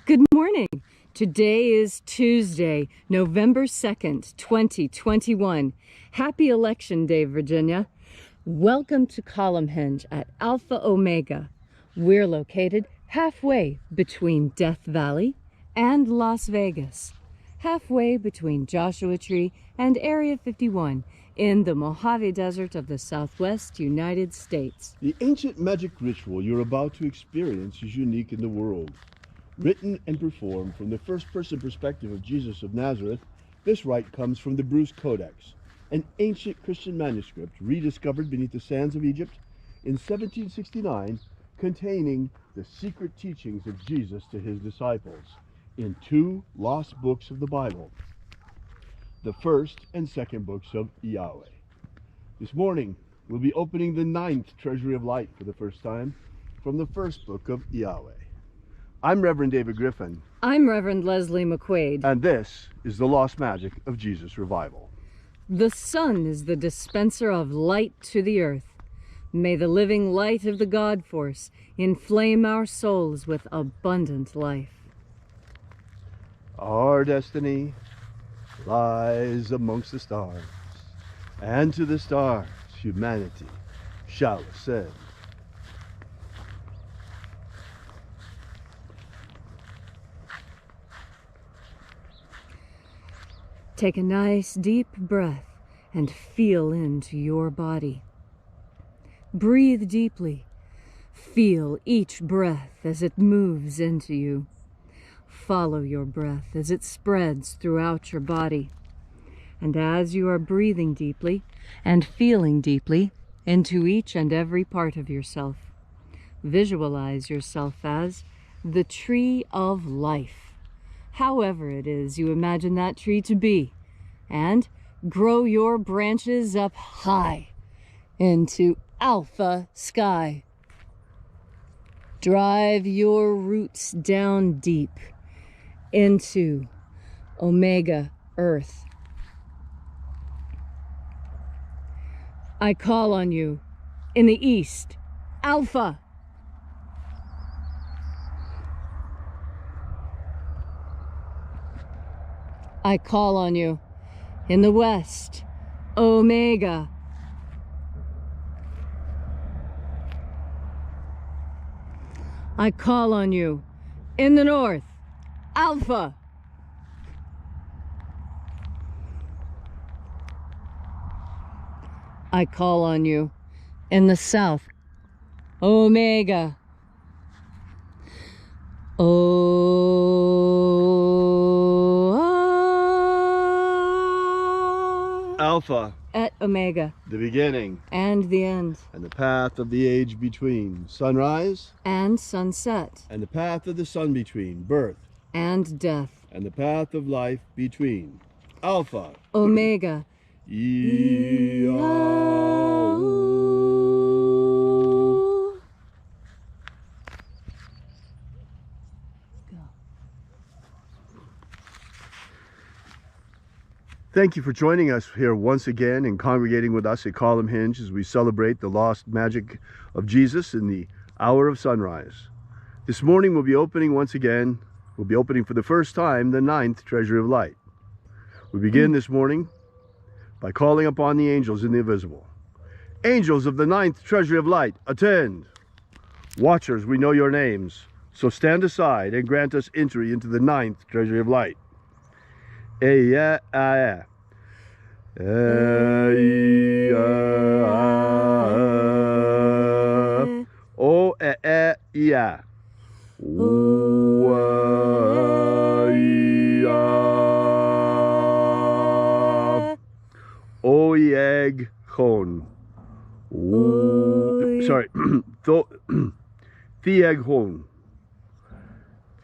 Good morning. Today is Tuesday, November 2nd, 2021. Happy Election Day, Virginia. Welcome to Column Hinge at Alpha Omega. We're located halfway between Death Valley and Las Vegas, halfway between Joshua Tree and Area 51 in the Mojave Desert of the Southwest United States. The ancient magic ritual you're about to experience is unique in the world. Written and performed from the first-person perspective of Jesus of Nazareth, this rite comes from the Bruce Codex, an ancient Christian manuscript rediscovered beneath the sands of Egypt in 1769, containing the secret teachings of Jesus to his disciples in two lost books of the Bible, the first and second books of IAOE. This morning, we'll be opening the 9th Treasury of Light for the first time from the first book of IAOE. I'm Reverend David Griffin. I'm Reverend Leslie McQuade. And this is the Lost Magic of Jesus Revival. The sun is the dispenser of light to the earth. May the living light of the God Force inflame our souls with abundant life. Our destiny lies amongst the stars, and to the stars humanity shall ascend. Take a nice deep breath and feel into your body. Breathe deeply. Feel each breath as it moves into you. Follow your breath as it spreads throughout your body. And as you are breathing deeply and feeling deeply into each and every part of yourself, visualize yourself as the tree of life. However it is you imagine that tree to be, and grow your branches up high into alpha sky. Drive your roots down deep into omega earth. I call on you in the east, alpha. I call on you in the west, omega. I call on you in the north, alpha. I call on you in the south, omega. Alpha, et omega, the beginning and the end, and the path of the age between, sunrise and sunset, and the path of the sun between, birth and death, and the path of life between, alpha, omega, IAOE. Go. Thank you for joining us here once again and congregating with us at Column Hinge as we celebrate the lost magic of Jesus in the hour of sunrise. This morning we'll be opening once again, we'll be opening for the first time the 9th Treasury of Light. We begin this morning by calling upon the angels in the invisible. Angels of the 9th Treasury of Light, attend. Watchers, we know your names, so stand aside and grant us entry into the 9th Treasury of Light. O Oeg Hon. Sorry. Thieg Hon.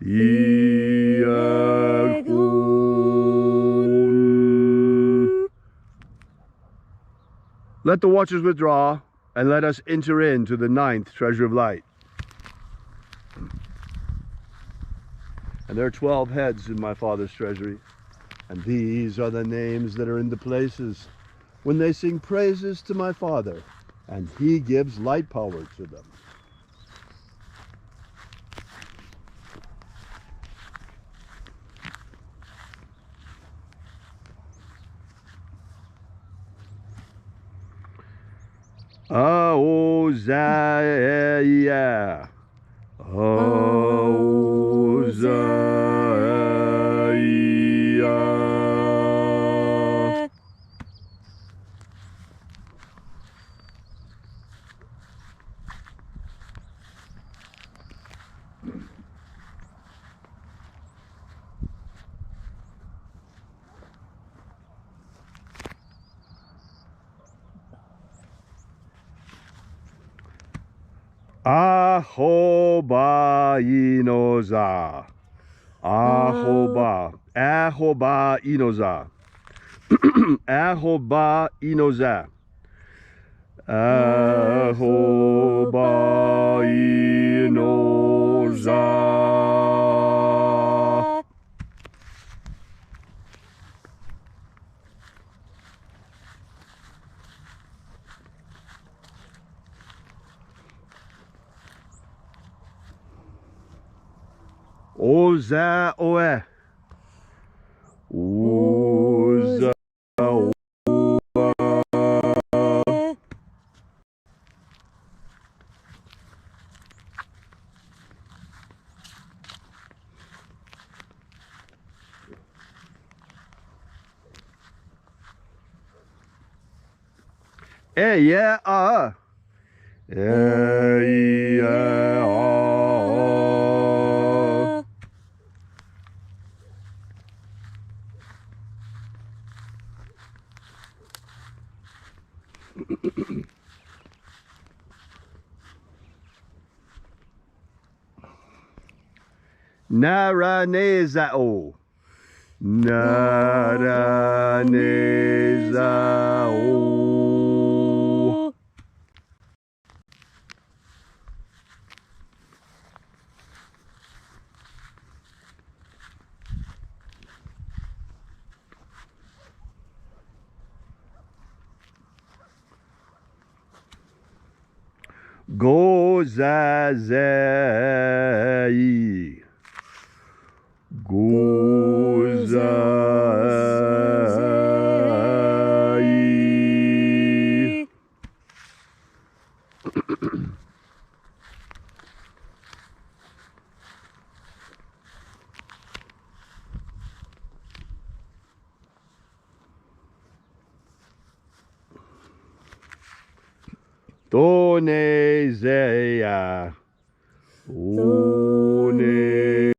Thieg Hon. Let the watchers withdraw, and let us enter into the 9th Treasure of Light. And there are 12 heads in my Father's treasury, and these are the names that are in the places when they sing praises to my Father, and he gives light power to them. Aozaia. Aozaia. Ahoba inoza. Ahoba. Ahoba inoza. Ahoba inoza. Ahoba inoza. Oza oe. Oza oe. Yeah, yeah. Naranezao. Naranezao. Gozazai. Gozai. Tonezeia. One.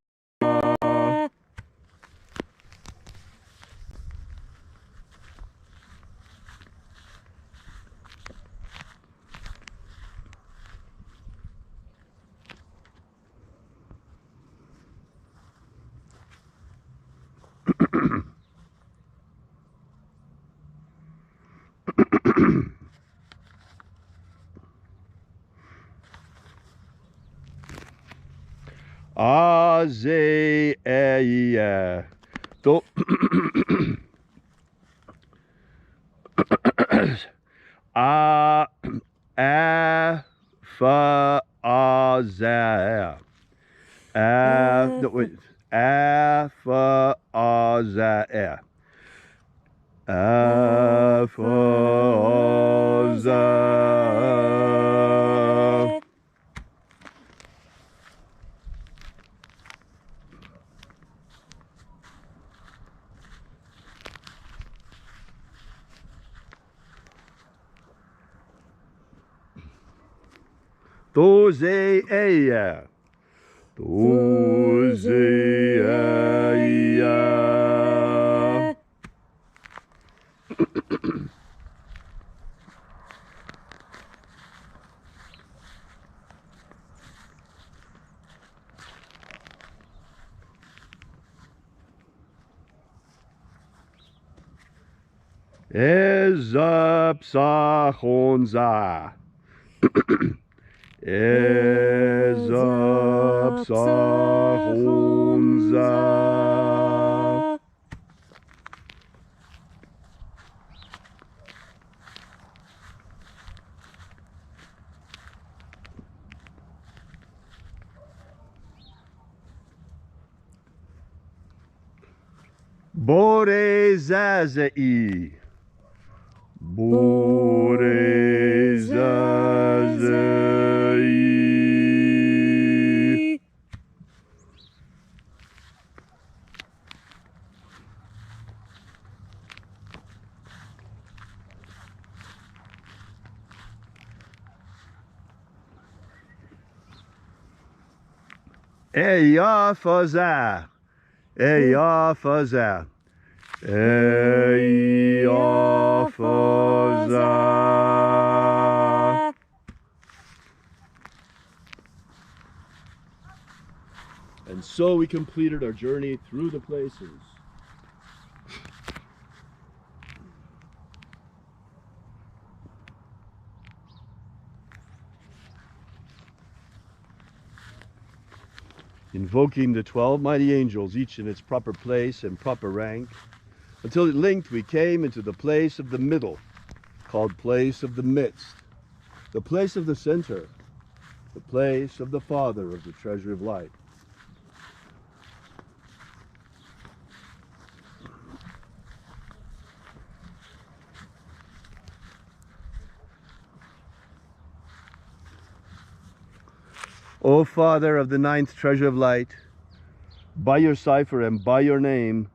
Azeia. To. Afaazia. No, wait. Afaazia. Afaazia. Tozeia. Tozeia. Ezapsachonza. Ezapsachonza. Borezazai. Borezazai. Eya faza. Eya faza. Eya faza. And so we completed our journey through the places. Invoking the 12 mighty angels, each in its proper place and proper rank, until at length we came into the place of the middle, called place of the midst, the place of the center, the place of the Father of the treasure of light. O Father of the ninth treasure of light, by your cipher and by your name,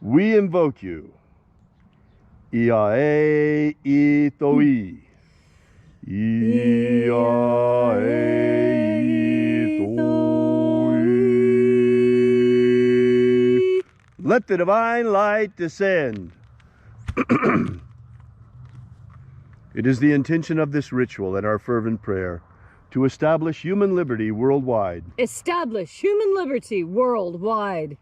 we invoke you. IAOE I. IAOE. Let the divine light descend. It is the intention of this ritual and our fervent prayer to establish human liberty worldwide. Establish human liberty worldwide.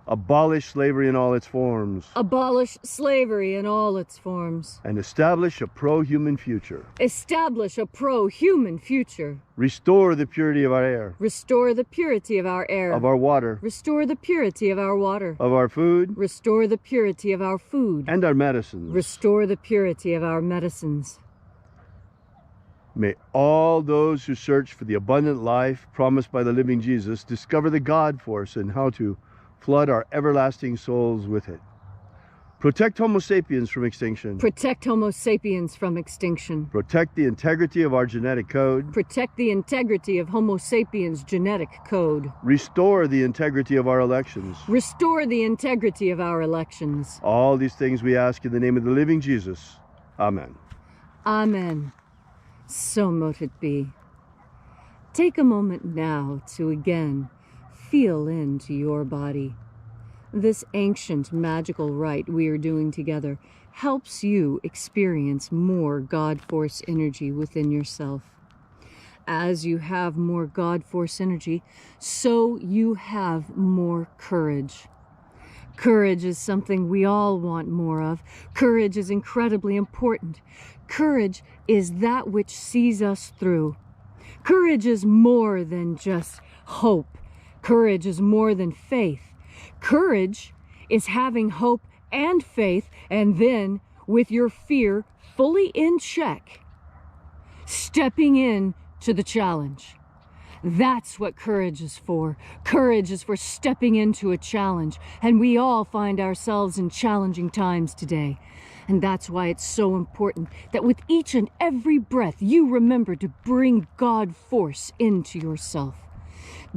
Abolish slavery in all its forms. Abolish slavery in all its forms. And establish a pro-human future. Establish a pro-human future. Restore the purity of our air. Restore the purity of our air. Of our water. Restore the purity of our water. Of our food. Restore the purity of our food. And our medicines. Restore the purity of our medicines. May all those who search for the abundant life promised by the living Jesus discover the God force and how to flood our everlasting souls with it. Protect Homo sapiens from extinction. Protect Homo sapiens from extinction. Protect the integrity of our genetic code. Protect the integrity of Homo sapiens' genetic code. Restore the integrity of our elections. Restore the integrity of our elections. All these things we ask in the name of the living Jesus. Amen. Amen. So mote it be. Take a moment now to again feel into your body. This ancient magical rite we are doing together helps you experience more God Force energy within yourself. As you have more God Force energy, so you have more courage. Courage is something we all want more of. Courage is incredibly important. Courage is that which sees us through. Courage is more than just hope. Courage is more than faith. Courage is having hope and faith, and then, with your fear fully in check, stepping in to the challenge. That's what courage is for. Courage is for stepping into a challenge, and we all find ourselves in challenging times today. And that's why it's so important that with each and every breath, you remember to bring God Force into yourself.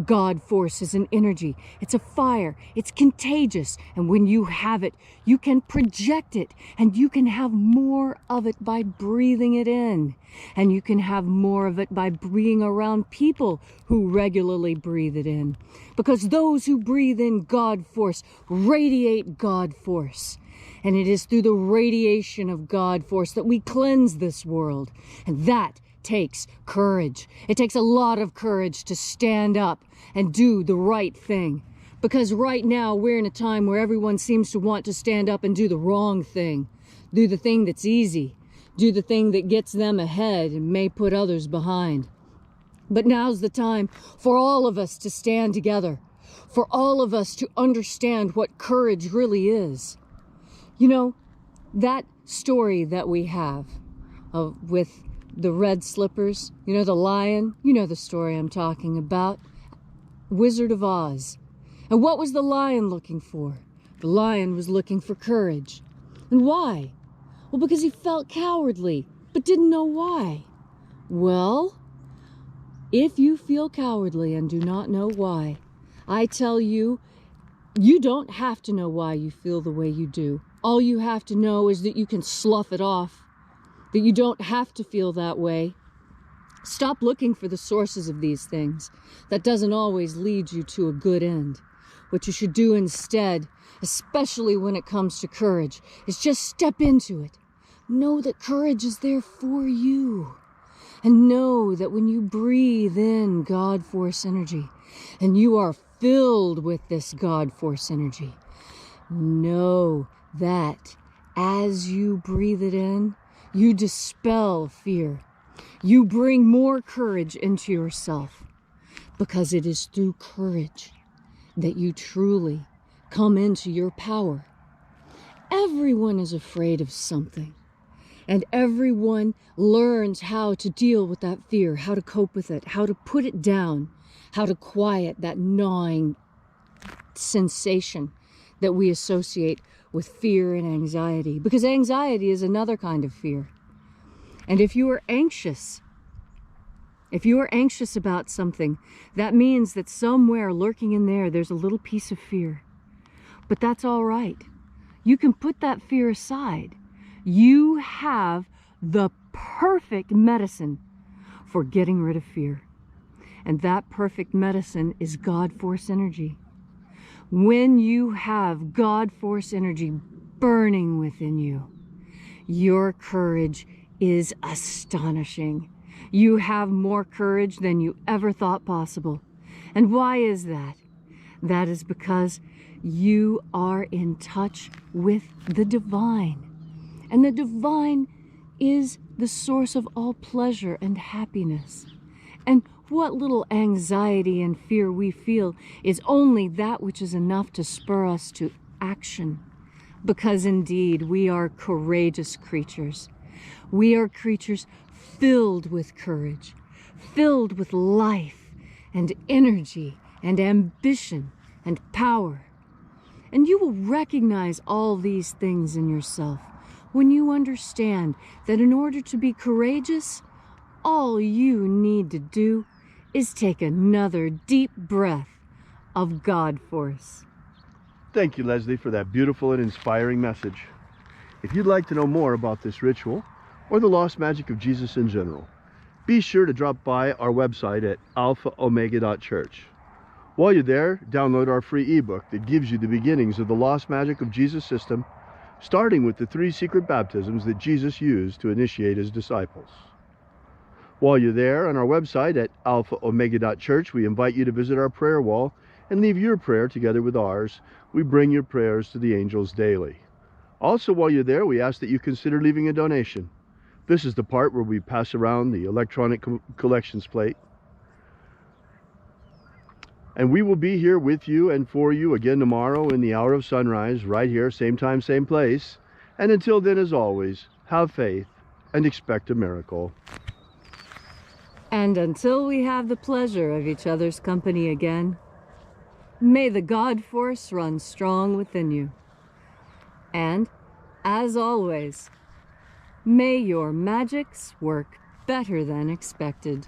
God Force is an energy. It's a fire. It's contagious. And when you have it, you can project it. And you can have more of it by breathing it in. And you can have more of it by being around people who regularly breathe it in. Because those who breathe in God Force radiate God Force. And it is through the radiation of God Force that we cleanse this world. And that takes courage. It takes a lot of courage to stand up and do the right thing. Because right now we're in a time where everyone seems to want to stand up and do the wrong thing. Do the thing that's easy. Do the thing that gets them ahead and may put others behind. But now's the time for all of us to stand together. For all of us to understand what courage really is. You know, that story that we have with the red slippers, you know, the lion, you know the story I'm talking about. Wizard of Oz. And what was the lion looking for? The lion was looking for courage. And why? Well, because he felt cowardly, but didn't know why. Well, if you feel cowardly and do not know why, I tell you, you don't have to know why you feel the way you do. All you have to know is that you can slough it off, that you don't have to feel that way. Stop looking for the sources of these things. That doesn't always lead you to a good end. What you should do instead, especially when it comes to courage, is just step into it. Know that courage is there for you. And know that when you breathe in God Force energy, and you are filled with this God Force energy, know that as you breathe it in, you dispel fear. You bring more courage into yourself, because it is through courage that you truly come into your power. Everyone is afraid of something, and everyone learns how to deal with that fear, how to cope with it, how to put it down, how to quiet that gnawing sensation that we associate with fear and anxiety, because anxiety is another kind of fear. And if you are anxious about something, that means that somewhere lurking in there, there's a little piece of fear. But that's all right. You can put that fear aside. You have the perfect medicine for getting rid of fear. And that perfect medicine is God Force energy. When you have God Force energy burning within you, your courage is astonishing. You have more courage than you ever thought possible. And why is that? That is because you are in touch with the divine. And the divine is the source of all pleasure and happiness. And what little anxiety and fear we feel is only that which is enough to spur us to action. Because indeed, we are courageous creatures. We are creatures filled with courage, filled with life and energy and ambition and power. And you will recognize all these things in yourself when you understand that in order to be courageous, all you need to do is take another deep breath of God Force. Thank you, Leslie, for that beautiful and inspiring message. If you'd like to know more about this ritual, or the lost magic of Jesus in general, be sure to drop by our website at alphaomega.church. While you're there, download our free ebook that gives you the beginnings of the lost magic of Jesus system, starting with the 3 secret baptisms that Jesus used to initiate his disciples. While you're there on our website at alphaomega.church, we invite you to visit our prayer wall and leave your prayer together with ours. We bring your prayers to the angels daily. Also, while you're there, we ask that you consider leaving a donation. This is the part where we pass around the electronic collections plate. And we will be here with you and for you again tomorrow in the hour of sunrise, right here, same time, same place. And until then, as always, have faith and expect a miracle. And until we have the pleasure of each other's company again, may the God Force run strong within you. And, as always, may your magics work better than expected.